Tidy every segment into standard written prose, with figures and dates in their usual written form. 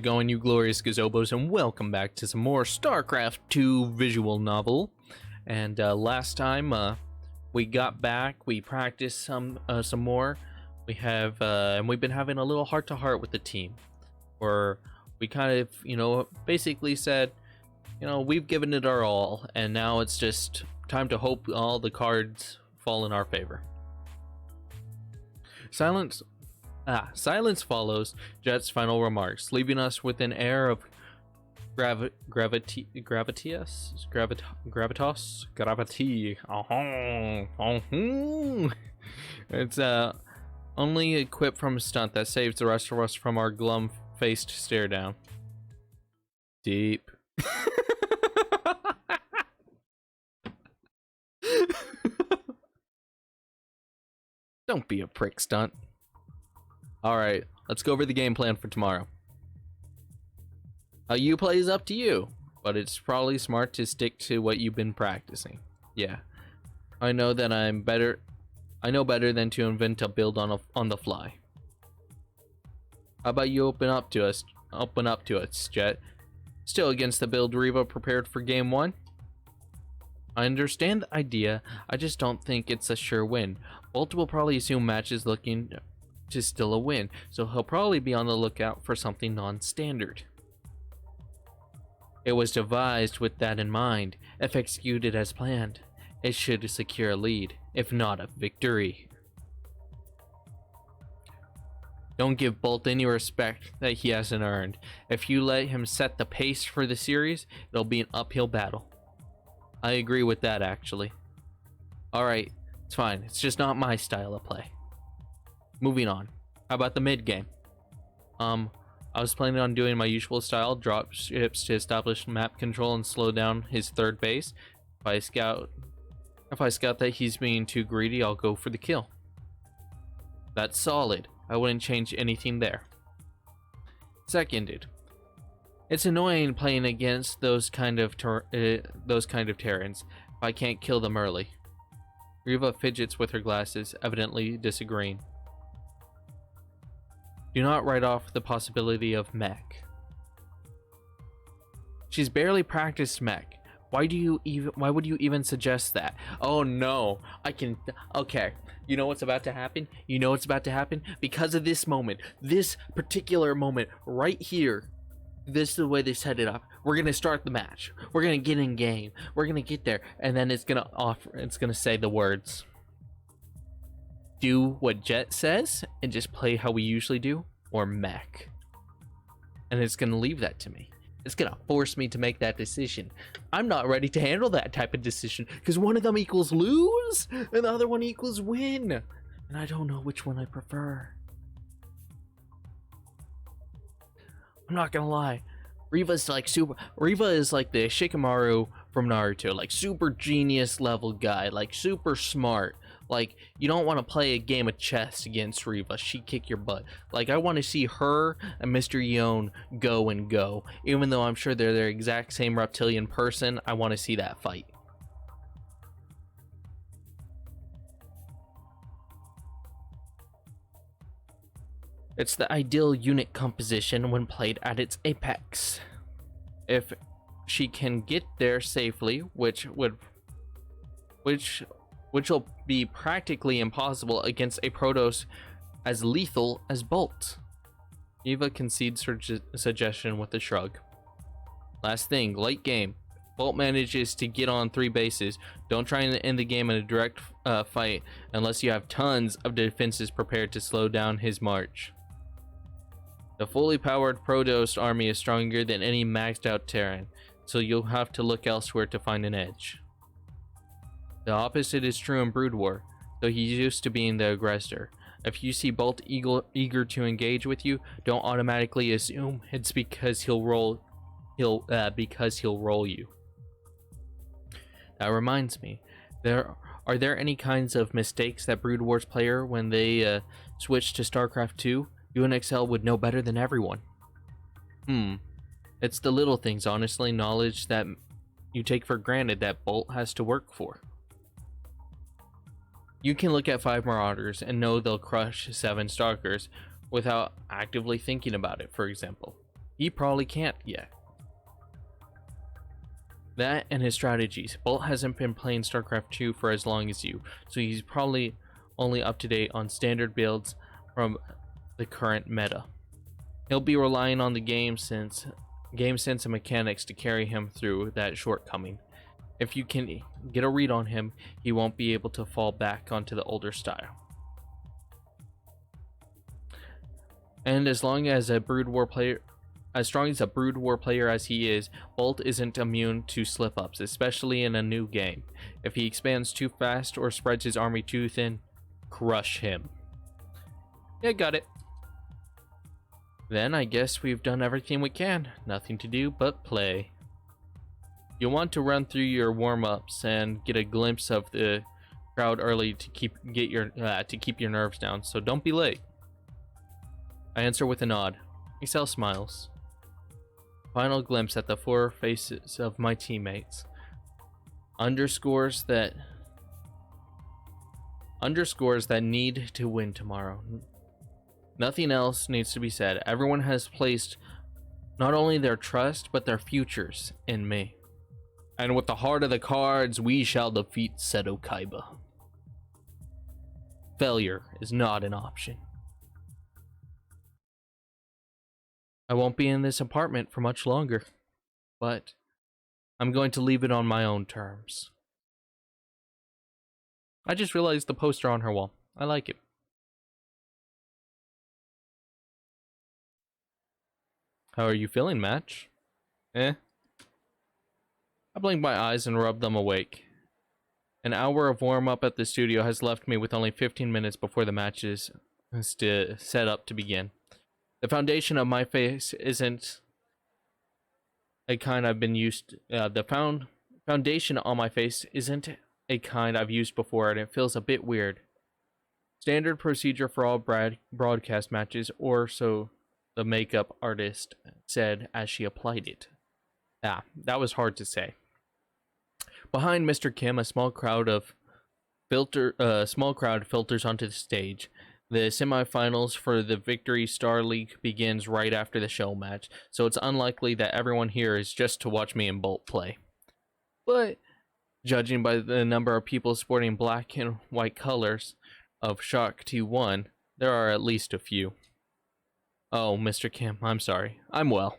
Going, you glorious gazobos, and welcome back to some more StarCraft 2 visual novel. And last time we got back, we practiced some more. We have and we've been having a little heart-to-heart with the team, where we kind of basically said, we've given it our all, and now it's just time to hope all the cards fall in our favor. Silence follows Jet's final remarks, leaving us with an air of gravity. It's only a quip from a stunt that saves the rest of us from our glum-faced stare down. Deep. Don't be a prick, stunt. Alright, let's go over the game plan for tomorrow. How you play is up to you, but it's probably smart to stick to what you've been practicing. Yeah, I know that I know better than to invent a build on the fly. How about you open up to us, Jet? Still against the build Reva prepared for game 1? I understand the idea, I just don't think it's a sure win. Bolt will probably assume Match is looking to still a win, so he'll probably be on the lookout for something non-standard. It was devised with that in mind. If executed as planned, it should secure a lead, if not a victory. Don't give Bolt any respect that he hasn't earned. If you let him set the pace for the series, it'll be an uphill battle. I agree with that, actually. Alright, it's fine. It's just not my style of play. Moving on. How about the mid game? I was planning on doing my usual style, drop ships to establish map control and slow down his third base. If I scout that he's being too greedy, I'll go for the kill. That's solid. I wouldn't change anything there. Seconded. It's annoying playing against those kind of Terrans if I can't kill them early. Reva fidgets with her glasses, evidently disagreeing. Do not write off the possibility of mech. She's barely practiced mech. Why would you even suggest that? Oh no, okay. You know what's about to happen? Because of this moment, this particular moment right here. This is the way they set it up. We're gonna start the match. We're gonna get in game. We're gonna get there, and then it's gonna say the words. Do what Jet says and just play how we usually do, or mech. And it's gonna leave that to me. It's gonna force me to make that decision. I'm not ready to handle that type of decision because one of them equals lose and the other one equals win, and I don't know which one I prefer. I'm not gonna lie, Reva is like the Shikamaru from Naruto, like super genius level guy, like super smart. Like, you don't want to play a game of chess against Reva. She kick your butt. Like, I want to see her and Mr. Yon go. Even though I'm sure they're the exact same reptilian person, I want to see that fight. It's the ideal unit composition when played at its apex. If she can get there safely, which will be practically impossible against a Protoss as lethal as Bolt. Eva concedes her suggestion with a shrug. Last thing, late game. Bolt manages to get on 3 bases. Don't try and end the game in a direct fight unless you have tons of defenses prepared to slow down his march. The fully powered Protoss army is stronger than any maxed out Terran, so you'll have to look elsewhere to find an edge. The opposite is true in Brood War, though he's used to being the aggressor. If you see Bolt eager to engage with you, don't automatically assume it's because he'll roll you. That reminds me, are there any kinds of mistakes that Brood Wars player when they switch to StarCraft 2? UNXL would know better than everyone. It's the little things, honestly, knowledge that you take for granted that Bolt has to work for. You can look at 5 Marauders and know they'll crush 7 Stalkers without actively thinking about it, for example. He probably can't yet. That and his strategies. Bolt hasn't been playing StarCraft 2 for as long as you, so he's probably only up to date on standard builds from the current meta. He'll be relying on the game sense and mechanics to carry him through that shortcoming. If you can get a read on him, he won't be able to fall back onto the older style. And as strong as a Brood War player as he is, Bolt isn't immune to slip-ups, especially in a new game. If he expands too fast or spreads his army too thin, crush him. Yeah, got it. Then I guess we've done everything we can. Nothing to do but play. You'll want to run through your warm-ups and get a glimpse of the crowd early to keep your nerves down, so don't be late. I answer with a nod. Excel smiles. Final glimpse at the four faces of my teammates. Underscores that need to win tomorrow. Nothing else needs to be said. Everyone has placed not only their trust, but their futures in me. And with the heart of the cards, we shall defeat Seto Kaiba. Failure is not an option. I won't be in this apartment for much longer, but I'm going to leave it on my own terms. I just realized the poster on her wall. I like it. How are you feeling, Match? Eh? I blink my eyes and rub them awake. An hour of warm-up at the studio has left me with only 15 minutes before the match is set up to begin. The foundation of my face isn't a kind I've been used. The foundation on my face isn't a kind I've used before, and it feels a bit weird. Standard procedure for all broadcast matches, or so the makeup artist said as she applied it. That was hard to say. Behind Mr. Kim, a small crowd filters onto the stage. The semifinals for the Victory Star League begins right after the show match, so it's unlikely that everyone here is just to watch me and Bolt play. But judging by the number of people sporting black and white colors of SC2VN, there are at least a few. Oh, Mr. Kim, I'm sorry. I'm well.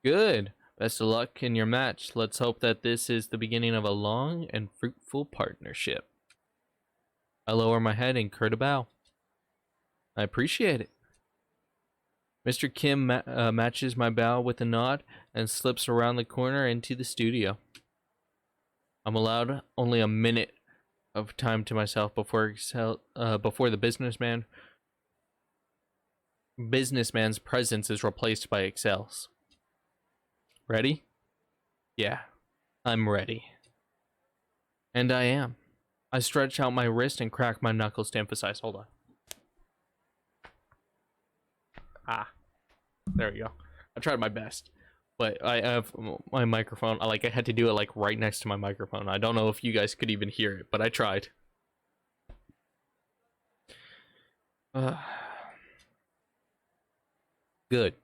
Good. Best of luck in your match. Let's hope that this is the beginning of a long and fruitful partnership. I lower my head and curd a bow. I appreciate it. Mr. Kim matches my bow with a nod and slips around the corner into the studio. I'm allowed only a minute of time to myself before the businessman's presence is replaced by Excel's. Ready? Yeah, I'm ready. And I am. I stretch out my wrist and crack my knuckles to emphasize. Hold on. There we go. I tried my best, but I have my microphone. I had to do it right next to my microphone. I don't know if you guys could even hear it, but I tried. Good.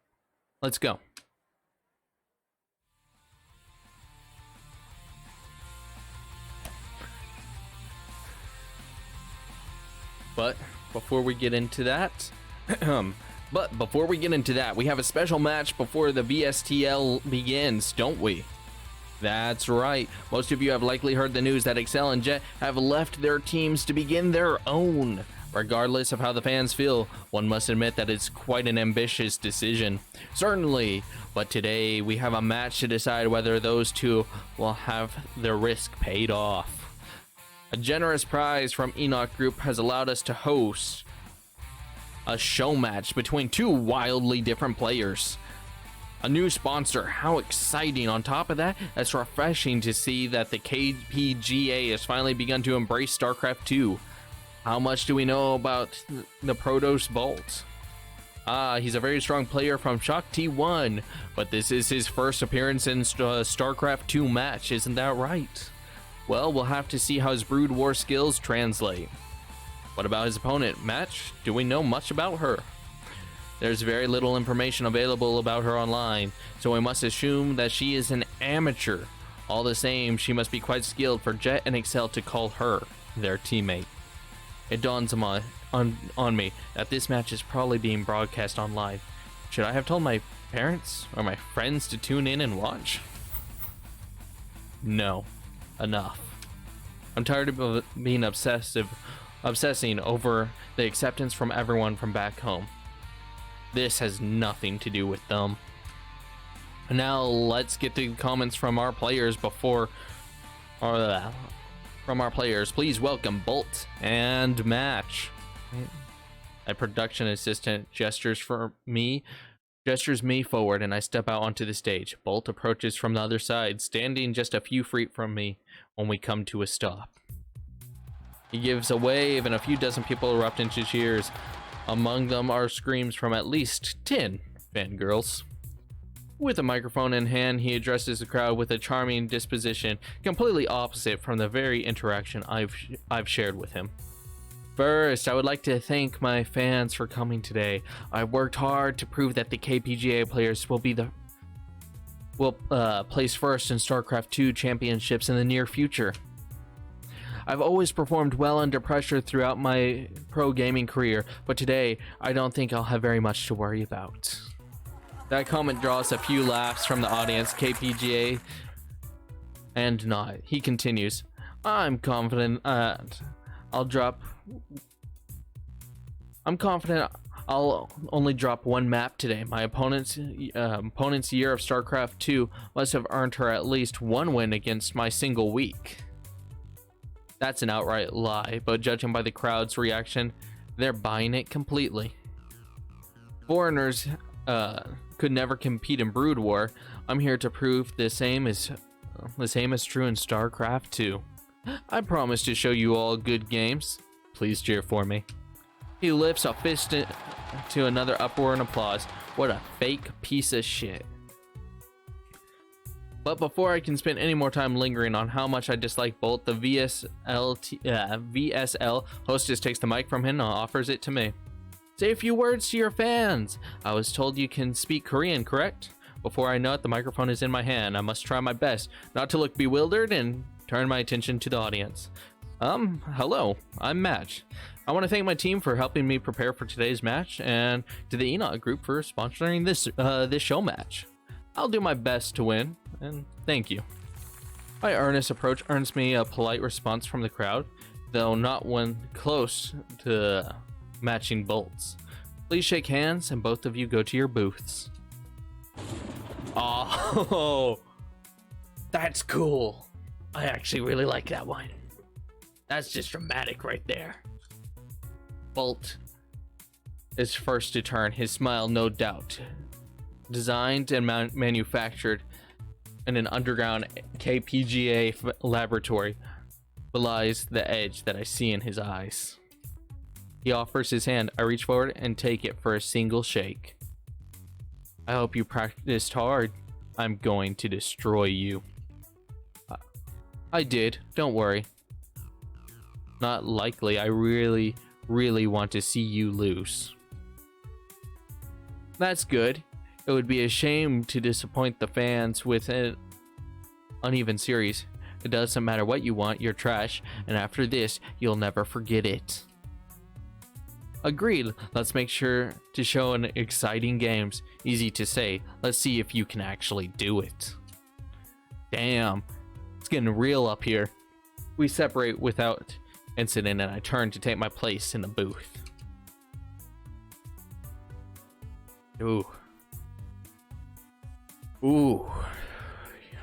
Let's go. But before we get into that, we have a special match before the VSTL begins, don't we? That's right. Most of you have likely heard the news that Excel and Jet have left their teams to begin their own. Regardless of how the fans feel, one must admit that it's quite an ambitious decision. Certainly, but today we have a match to decide whether those two will have their risk paid off. A generous prize from Enoch Group has allowed us to host a show match between two wildly different players. A new sponsor, how exciting. On top of that, it's refreshing to see that the KPGA has finally begun to embrace StarCraft 2. How much do we know about the Protoss Bolt? He's a very strong player from SC2VN, but this is his first appearance in StarCraft 2 match, isn't that right? Well, we'll have to see how his Brood War skills translate. What about his opponent, Match? Do we know much about her? There's very little information available about her online, so we must assume that she is an amateur. All the same, she must be quite skilled for Jet and Excel to call her their teammate. It dawns on me that this match is probably being broadcast online. Should I have told my parents or my friends to tune in and watch? No. Enough. I'm tired of being obsessing over the acceptance from everyone from back home. This has nothing to do with them. Now let's get the comments from our players Please welcome Bolt and Match. A production assistant gestures me forward, and I step out onto the stage. Bolt approaches from the other side, standing just a few feet from me when we come to a stop. He gives a wave, and a few dozen people erupt into cheers. Among them are screams from at least 10 fangirls. With a microphone in hand, he addresses the crowd with a charming disposition, completely opposite from the very interaction I've shared with him. First, I would like to thank my fans for coming today. I worked hard to prove that the KPGA players will place first in StarCraft 2 championships in the near future. I've always performed well under pressure throughout my pro gaming career, but today I don't think I'll have very much to worry about. That comment draws a few laughs from the audience. KPGA and not. He continues, I'm confident I'll only drop one map today. My opponent's year of StarCraft 2 must have earned her at least one win against my single week. That's an outright lie, but judging by the crowd's reaction, they're buying it completely. Foreigners could never compete in Brood War. I'm here to prove the same is true in StarCraft 2. I promise to show you all good games. Please cheer for me. He lifts a fist to another uproar and applause. What a fake piece of shit. But before I can spend any more time lingering on how much I dislike Bolt, the VSL hostess takes the mic from him and offers it to me. Say a few words to your fans. I was told you can speak Korean, correct? Before I know it, the microphone is in my hand. I must try my best not to look bewildered and turn my attention to the audience. Hello, I'm Match. I want to thank my team for helping me prepare for today's match, and to the Enoch group for sponsoring this show match. I'll do my best to win, and thank you. My earnest approach earns me a polite response from the crowd, though not one close to matching Bolts. Please shake hands, and both of you go to your booths. Oh, that's cool. I actually really like that one. That's just dramatic right there. Bolt is first to turn, his smile no doubt. Designed and manufactured in an underground KPGA laboratory belies the edge that I see in his eyes. He offers his hand. I reach forward and take it for a single shake. I hope you practiced hard. I'm going to destroy you. I did, don't worry. Not likely. I really want to see you lose. That's good. It would be a shame to disappoint the fans with an uneven series. It doesn't matter what you want, you're trash, and after this, you'll never forget it. Agreed. Let's make sure to show an exciting games. Easy to say. Let's see if you can actually do it. Damn. It's getting real up here. We separate without incident, and I turn to take my place in the booth. Ooh.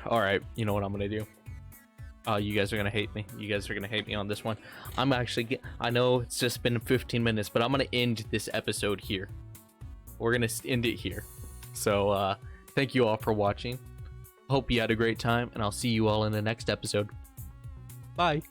Alright, you know what I'm gonna do? Oh, you guys are gonna hate me. You guys are gonna hate me on this one. I know it's just been 15 minutes, but I'm gonna end this episode here. We're gonna end it here. So, thank you all for watching. Hope you had a great time, and I'll see you all in the next episode. Bye.